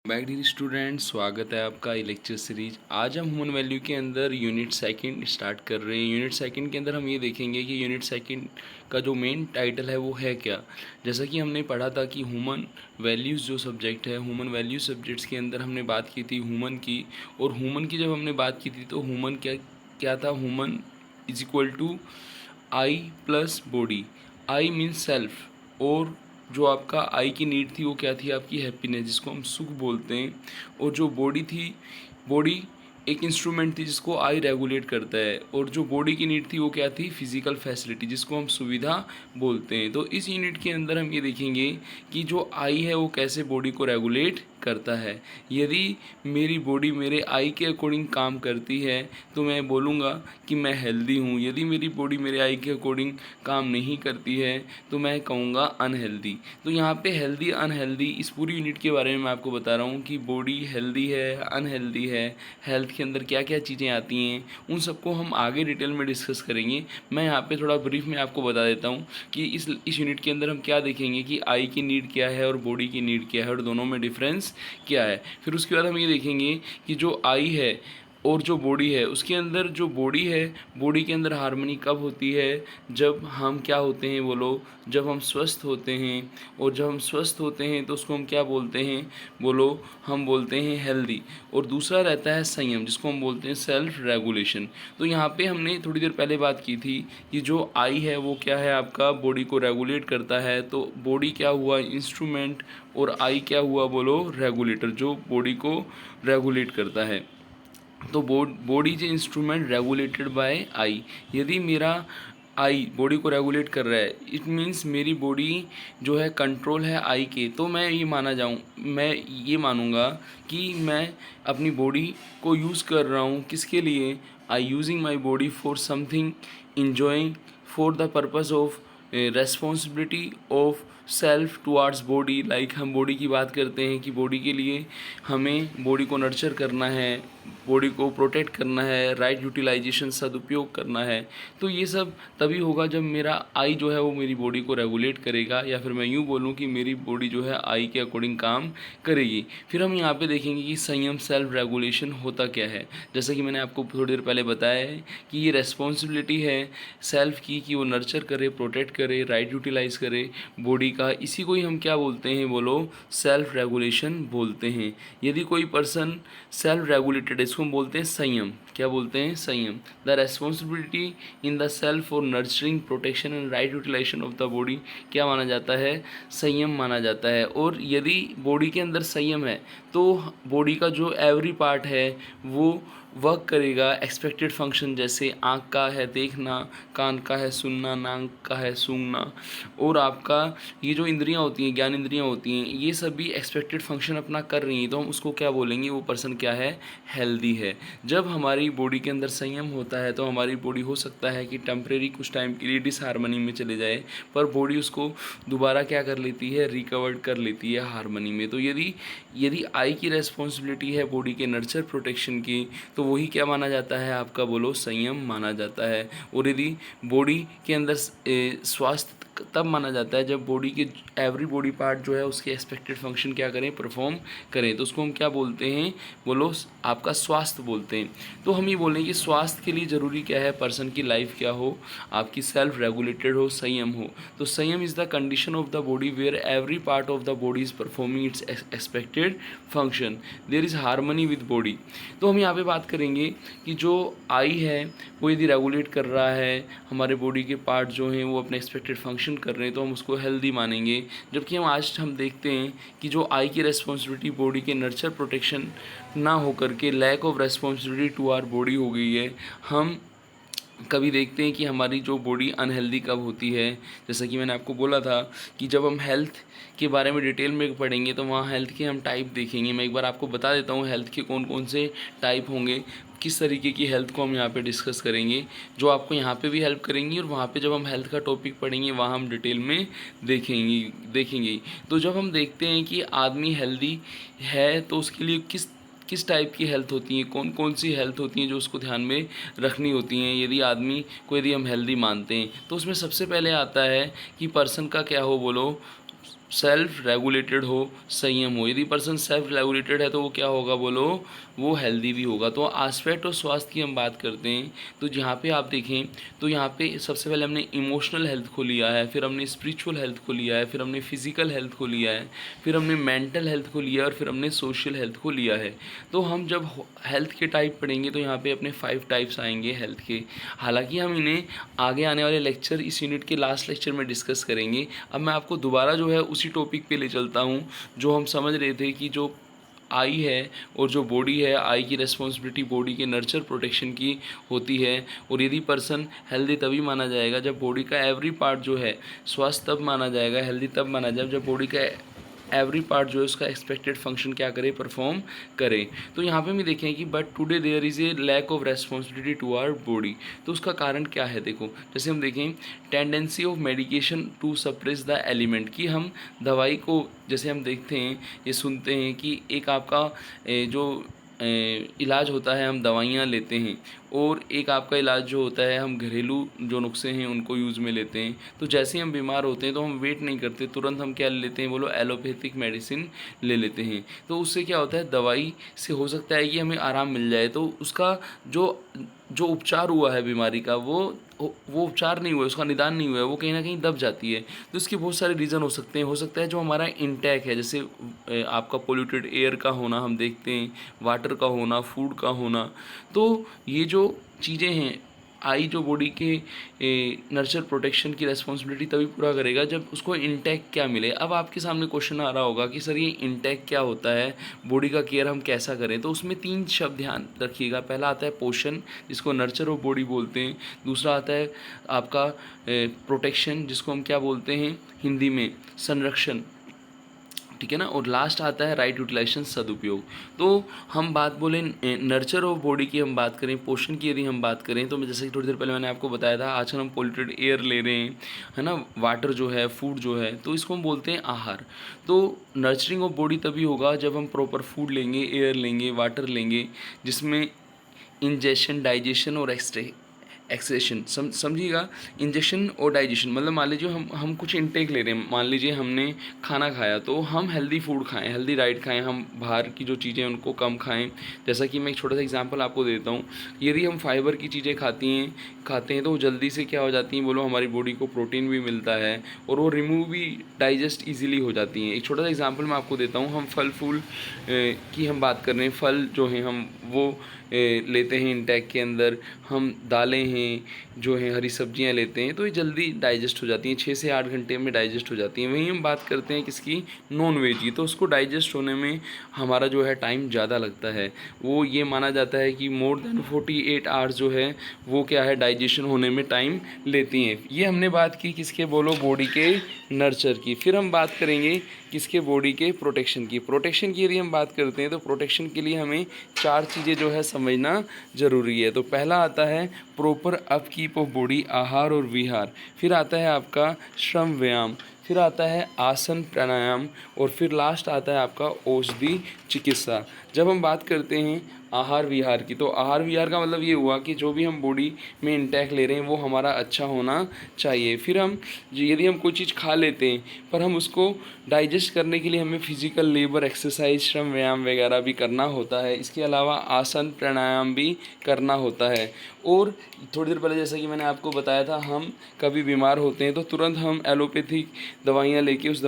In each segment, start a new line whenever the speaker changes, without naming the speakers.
Back dear student, स्वागत है आपका ये लेक्चर सीरीज। आज हम ह्यूमन वैल्यू के अंदर यूनिट सेकंड स्टार्ट कर रहे हैं। यूनिट सेकंड के अंदर हम ये देखेंगे कि यूनिट सेकंड का जो मेन टाइटल है वो है क्या। जैसा कि हमने पढ़ा था कि ह्यूमन वैल्यूज़ जो सब्जेक्ट है, ह्यूमन वैल्यू सब्जेक्ट्स के अंदर हमने बात की थी ह्यूमन की। और ह्यूमन की जब हमने बात की थी तो ह्यूमन क्या क्या था, human is equal to I plus body. I means self, और जो आपका आई की नीड थी वो क्या थी, आपकी हैप्पीनेस, जिसको हम सुख बोलते हैं। और जो बॉडी थी, बॉडी एक इंस्ट्रूमेंट थी जिसको आई रेगुलेट करता है। और जो बॉडी की नीड थी वो क्या थी, फिजिकल फैसिलिटी, जिसको हम सुविधा बोलते हैं। तो इस यूनिट के अंदर हम ये देखेंगे कि जो आई है वो कैसे बॉडी को रेगुलेट करता है। यदि मेरी बॉडी मेरे आई के अकॉर्डिंग काम करती है तो मैं बोलूँगा कि मैं हेल्दी हूँ। यदि मेरी बॉडी मेरे आई के अकॉर्डिंग काम नहीं करती है तो मैं कहूँगा अनहेल्दी। तो यहाँ पे हेल्दी अनहेल्दी इस पूरी यूनिट के बारे में मैं आपको बता रहा हूँ कि बॉडी हेल्दी है अनहेल्दी है, हेल्थ के अंदर क्या क्या चीज़ें आती हैं, उन सबको हम आगे डिटेल में डिस्कस करेंगे। मैं यहाँ पे थोड़ा ब्रीफ में आपको बता देता हूँ कि इस यूनिट के अंदर हम क्या देखेंगे कि आई की नीड क्या है और बॉडी की नीड क्या है और दोनों में डिफरेंस क्या है। फिर उसके बाद हम ये देखेंगे कि जो आई है और जो बॉडी है उसके अंदर, जो बॉडी है बॉडी के अंदर हार्मनी कब होती है, जब हम क्या होते हैं बोलो, जब हम स्वस्थ होते हैं। और जब हम स्वस्थ होते हैं तो उसको हम क्या बोलते हैं बोलो, हम बोलते हैं हेल्दी। और दूसरा रहता है संयम, जिसको हम बोलते हैं सेल्फ रेगुलेशन। तो यहाँ पे हमने थोड़ी देर पहले बात की थी कि जो आई है वो क्या है, आपका बॉडी को रेगुलेट करता है। तो बॉडी क्या हुआ, इंस्ट्रूमेंट, और आई क्या हुआ बोलो, रेगुलेटर, जो बॉडी को रेगुलेट करता है। तो body is instrument regulated by I. यदि मेरा आई बॉडी को रेगुलेट कर रहा है, इट मीन्स मेरी बॉडी जो है कंट्रोल है आई के। तो मैं ये मानूंगा कि मैं अपनी बॉडी को यूज़ कर रहा हूँ किसके लिए, I using my body for something enjoying, for the purpose of responsibility of self towards body. Like हम बॉडी की बात करते हैं कि बॉडी के लिए हमें बॉडी को नर्चर करना है, बॉडी को प्रोटेक्ट करना है, राइट यूटिलाइजेशन सदुपयोग करना है। तो ये सब तभी होगा जब मेरा आई जो है वो मेरी बॉडी को रेगुलेट करेगा, या फिर मैं यूँ बोलूँ कि मेरी बॉडी जो है आई के अकॉर्डिंग काम करेगी। फिर हम यहाँ पे देखेंगे कि संयम सेल्फ रेगुलेशन होता क्या है। जैसा कि मैंने आपको थोड़ी देर पहले बताया है कि ये रेस्पॉन्सिबिलिटी है सेल्फ की कि वो नर्चर करे, प्रोटेक्ट करे, राइट यूटिलाइज करे बॉडी का। इसी को ही हम क्या बोलते हैं बोलो, सेल्फ रेगुलेशन बोलते हैं। यदि कोई पर्सन सेल्फ रेगुलेटेड, इसको हम बोलते हैं संयम। क्या बोलते हैं, संयम। The responsibility in the self for nurturing, protection and right utilization of the body क्या माना जाता है, संयम माना जाता है। और यदि बॉडी के अंदर संयम है तो बॉडी का जो एवरी पार्ट है वो वर्क करेगा एक्सपेक्टेड फंक्शन, जैसे आँख का है देखना, कान का है सुनना, नाक का है सूंघना, और आपका ये जो इंद्रियां होती हैं, ज्ञान इंद्रियां होती हैं, ये सभी एक्सपेक्टेड फंक्शन अपना कर रही हैं। तो हम उसको क्या बोलेंगे, वो पर्सन क्या है, हेल्दी है। जब हमारी बॉडी के अंदर संयम होता है तो हमारी बॉडी हो सकता है कि टेम्परेरी कुछ टाइम के लिए डिसहार्मनी में चले जाए, पर बॉडी उसको दोबारा क्या कर लेती है, रिकवर्ड कर लेती है हार्मनी में। तो यदि यदि आई की रेस्पॉन्सिबिलिटी है बॉडी के नर्चर प्रोटेक्शन की, तो वही क्या माना जाता है, आपका बोलो, संयम माना जाता है। और यदि बॉडी के अंदर स्वास्थ्य तब माना जाता है जब बॉडी के एवरी बॉडी पार्ट जो है उसके एक्सपेक्टेड फंक्शन क्या करें, परफॉर्म करें। तो उसको हम क्या बोलते हैं बोलो, आपका स्वास्थ्य बोलते हैं। तो हम ये बोलें कि स्वास्थ्य के लिए ज़रूरी क्या है, पर्सन की लाइफ क्या हो, आपकी सेल्फ रेगुलेटेड हो, संयम हो। तो संयम is the condition of the body where every part of the body is performing its expected function, there is harmony with body. तो हम यहाँ पे बात करेंगे कि जो आई है वो यदि रेगुलेट कर रहा है, हमारे बॉडी के पार्ट जो हैं वो अपने एक्सपेक्टेड फंक्शन कर रहे हैं, तो हम उसको हेल्दी मानेंगे। जबकि हम देखते हैं कि जो आई की रेस्पॉन्सिबिलिटी बॉडी के नर्चर प्रोटेक्शन ना होकर के lack of responsibility to our body हो गई है। हम कभी देखते हैं कि हमारी जो बॉडी अनहेल्दी कब होती है। जैसा कि मैंने आपको बोला था कि जब हम हेल्थ के बारे में डिटेल में पढ़ेंगे तो वहाँ हेल्थ के हम टाइप देखेंगे। मैं एक बार आपको बता देता हूँ हेल्थ के कौन कौन से टाइप होंगे, किस तरीके की हेल्थ को हम यहाँ पे डिस्कस करेंगे, जो आपको यहाँ पे भी हेल्प करेंगी, और वहाँ पे जब हम हेल्थ का टॉपिक पढ़ेंगे वहाँ हम डिटेल में देखेंगे। तो जब हम देखते हैं कि आदमी हेल्दी है तो उसके लिए किस टाइप की हेल्थ होती हैं, कौन कौन सी हेल्थ होती हैं जो उसको ध्यान में रखनी होती हैं। यदि हम हेल्दी मानते हैं तो उसमें सबसे पहले आता है कि पर्सन का क्या हो बोलो, सेल्फ रेगुलेटेड हो, संयम हो। यदि पर्सन सेल्फ रेगुलेटेड है तो वो क्या होगा बोलो, वो हेल्दी भी होगा। तो एस्पेक्ट और स्वास्थ्य की हम बात करते हैं तो जहाँ पे आप देखें तो यहाँ पे सबसे पहले हमने इमोशनल हेल्थ को लिया है, फिर हमने स्पिरिचुअल हेल्थ को लिया है, फिर हमने फिजिकल हेल्थ को लिया है, फिर हमने मेंटल हेल्थ को लिया है और फिर हमने सोशल हेल्थ को लिया है। तो हम जब हेल्थ के टाइप पढ़ेंगे तो यहाँ पे अपने 5 टाइप्स आएंगे हेल्थ के। हालांकि हम इन्हें आगे आने वाले लेक्चर, इस यूनिट के लास्ट लेक्चर में डिस्कस करेंगे। अब मैं आपको दोबारा जो है उसी टॉपिक पे ले चलता हूँ जो हम समझ रहे थे कि जो आई है और जो बॉडी है, आई की रिस्पॉन्सिबिलिटी बॉडी के नर्चर प्रोटेक्शन की होती है। और यदि पर्सन हेल्दी तभी माना जाएगा जब बॉडी का एवरी पार्ट जो है स्वस्थ, तब माना जाएगा हेल्दी, तब माना जाए जब बॉडी का एवरी पार्ट जो है उसका एक्सपेक्टेड फंक्शन क्या करे, परफॉर्म करे। तो यहाँ पे भी देखें कि but today there is a lack of responsibility to our body. तो उसका कारण क्या है, देखो जैसे हम देखें tendency of medication to suppress the element, कि हम दवाई को जैसे हम देखते हैं, ये सुनते हैं कि एक आपका जो इलाज होता है हम दवाइयाँ लेते हैं, और एक आपका इलाज जो होता है हम घरेलू जो नुस्खे हैं उनको यूज़ में लेते हैं। तो जैसे ही हम बीमार होते हैं तो हम वेट नहीं करते, तुरंत हम क्या ले लेते हैं बोलो, एलोपैथिक मेडिसिन ले लेते हैं। तो उससे क्या होता है, दवाई से हो सकता है कि हमें आराम मिल जाए, तो उसका जो उपचार हुआ है बीमारी का वो उपचार नहीं हुआ है, उसका निदान नहीं हुआ है, वो कहीं ना कहीं दब जाती है। तो इसके बहुत सारे रीज़न हो सकते हैं। हो सकता है जो हमारा इंटेक है, जैसे आपका पोल्यूटेड एयर का होना हम देखते हैं, वाटर का होना, फूड का होना। तो ये जो चीज़ें हैं, आई जो बॉडी के नर्चर प्रोटेक्शन की रेस्पॉन्सिबिलिटी तभी पूरा करेगा जब उसको इंटेक क्या मिले। अब आपके सामने क्वेश्चन आ रहा होगा कि सर ये इंटेक क्या होता है, बॉडी का केयर हम कैसा करें। तो उसमें 3 शब्द ध्यान रखिएगा। पहला आता है पोषण, जिसको नर्चर ऑफ बॉडी बोलते हैं। दूसरा आता है आपका प्रोटेक्शन, जिसको हम क्या बोलते हैं हिंदी में, संरक्षण, ठीक है ना। और लास्ट आता है राइट यूटिलाइजेशन, सदुपयोग। तो हम बात बोले नर्चर ऑफ बॉडी की, हम बात करें पोषण की, यदि हम बात करें तो मैं जैसे कि थोड़ी देर पहले मैंने आपको बताया था, आजकल हम पोल्यूटेड एयर ले रहे हैं, है ना, वाटर जो है, फूड जो है, तो इसको हम बोलते हैं आहार। तो नर्चरिंग ऑफ बॉडी तभी होगा जब हम प्रॉपर फूड लेंगे, एयर लेंगे, वाटर लेंगे, जिसमें इंजेशन, डाइजेशन और एक्सेशन, समझिएगा। इंजेक्शन और डाइजेशन मतलब मान लीजिए हम कुछ इंटेक ले रहे हैं, मान लीजिए हमने खाना खाया तो हम हेल्दी फूड खाएं, हेल्दी डाइट खाएं, हम बाहर की जो चीज़ें उनको कम खाएं। जैसा कि मैं एक छोटा सा एग्जांपल आपको देता हूँ, यदि हम फाइबर की चीज़ें खाते हैं तो वो जल्दी से क्या हो जाती हैं बोलो, हमारी बॉडी को प्रोटीन भी मिलता है और वो रिमूव भी, डाइजेस्ट ईजिली हो जाती हैं। एक छोटा सा एग्जाम्पल मैं आपको देता हूँ, हम फल फूल की हम बात कर रहे हैं, फल जो हैं हम वो लेते हैं इंटेक के अंदर, हम दालें हैं जो हैं, हरी सब्जियां लेते हैं, तो ये जल्दी डाइजेस्ट हो जाती हैं, 6 से 8 घंटे में डाइजेस्ट हो जाती हैं। वहीं हम बात करते हैं किसकी, नॉन वेज की, तो उसको डाइजेस्ट होने में हमारा जो है टाइम ज़्यादा लगता है। वो ये माना जाता है कि मोर देन 48 आवर्स जो है वो क्या है, डाइजेशन होने में टाइम लेती हैं। ये हमने बात की किसके बोलो, बॉडी के नर्चर की। फिर हम बात करेंगे किसके, बॉडी के प्रोटेक्शन की। प्रोटेक्शन की यदि हम बात करते हैं तो प्रोटेक्शन के लिए हमें 4 चीज़ें जो है समझना ज़रूरी है। तो पहला आता है प्रॉपर अपकीप ऑफ बॉडी, आहार और विहार। फिर आता है आपका श्रम व्यायाम, फिर आता है आसन प्राणायाम, और फिर लास्ट आता है आपका औषधि चिकित्सा। जब हम बात करते हैं आहार विहार की, तो आहार विहार का मतलब ये हुआ कि जो भी हम बॉडी में इंटेक ले रहे हैं वो हमारा अच्छा होना चाहिए। फिर हम यदि हम कोई चीज़ खा लेते हैं पर हम उसको डाइजेस्ट करने के लिए हमें फिजिकल लेबर, एक्सरसाइज, श्रम व्यायाम वगैरह भी करना होता है। इसके अलावा आसन प्राणायाम भी करना होता है। और थोड़ी देर पहले जैसा कि मैंने आपको बताया था, हम कभी बीमार होते हैं तो तुरंत हम एलोपैथिक दवाइयाँ लेके उस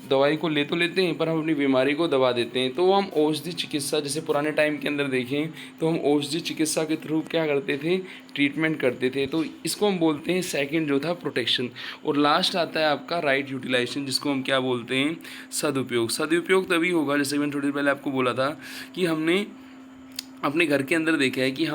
दवाई को ले तो लेते हैं पर हम अपनी बीमारी को दबा देते हैं। तो हम औषधि चिकित्सा, जैसे पुराने टाइम के अंदर देखें तो हम औषधि चिकित्सा के थ्रू क्या करते थे, ट्रीटमेंट करते थे। तो इसको हम बोलते हैं सेकंड जो था प्रोटेक्शन। और लास्ट आता है आपका राइट यूटिलाइजेशन, जिसको हम क्या बोलते हैं, सदुपयोग। सदुपयोग तभी होगा, जैसे मैंने थोड़ी देर पहले आपको बोला था कि हमने अपने घर के अंदर देखा है कि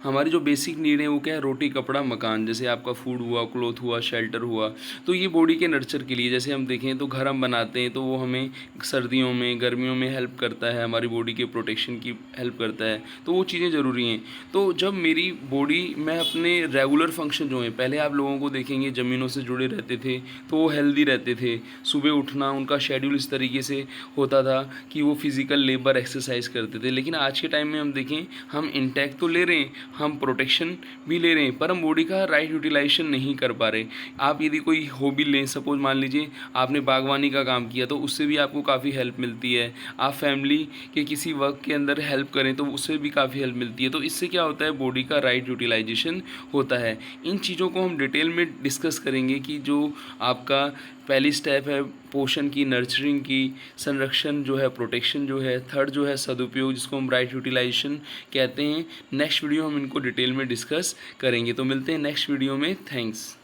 हमारी जो बेसिक नीड है वो क्या है, रोटी, कपड़ा, मकान। जैसे आपका फूड हुआ, क्लोथ हुआ, शेल्टर हुआ, तो ये बॉडी के नर्चर के लिए। जैसे हम देखें तो घर हम बनाते हैं तो वो हमें सर्दियों में, गर्मियों में हेल्प करता है, हमारी बॉडी के प्रोटेक्शन की हेल्प करता है। तो वो चीज़ें ज़रूरी हैं। तो जब मेरी बॉडी, मैं अपने रेगुलर फंक्शन जो हैं, पहले आप लोगों को देखेंगे ज़मीनों से जुड़े रहते थे तो वो हेल्दी रहते थे, सुबह उठना उनका शेड्यूल इस तरीके से होता था कि वो फिज़िकल लेबर, एक्सरसाइज करते थे। लेकिन आज के टाइम में हम देखें देखें, हम इंटेक तो ले रहे हैं, हम प्रोटेक्शन भी ले रहे हैं, पर हम बॉडी का राइट यूटिलाइजेशन नहीं कर पा रहे। आप यदि कोई हॉबी लें, सपोज मान लीजिए आपने बागवानी का काम किया तो उससे भी आपको काफ़ी हेल्प मिलती है। आप फैमिली के किसी वर्क के अंदर हेल्प करें तो उससे भी काफ़ी हेल्प मिलती है। तो इससे क्या होता है, बॉडी का राइट यूटिलाइजेशन होता है। इन चीज़ों को हम डिटेल में डिस्कस करेंगे कि जो आपका पहली स्टेप है पोषण की, नर्चरिंग की, संरक्षण जो है, प्रोटेक्शन जो है, थर्ड जो है सदुपयोग जिसको हम राइट यूटिलाइजेशन कहते हैं। नेक्स्ट वीडियो हम इनको डिटेल में डिस्कस करेंगे। तो मिलते हैं नेक्स्ट वीडियो में। थैंक्स।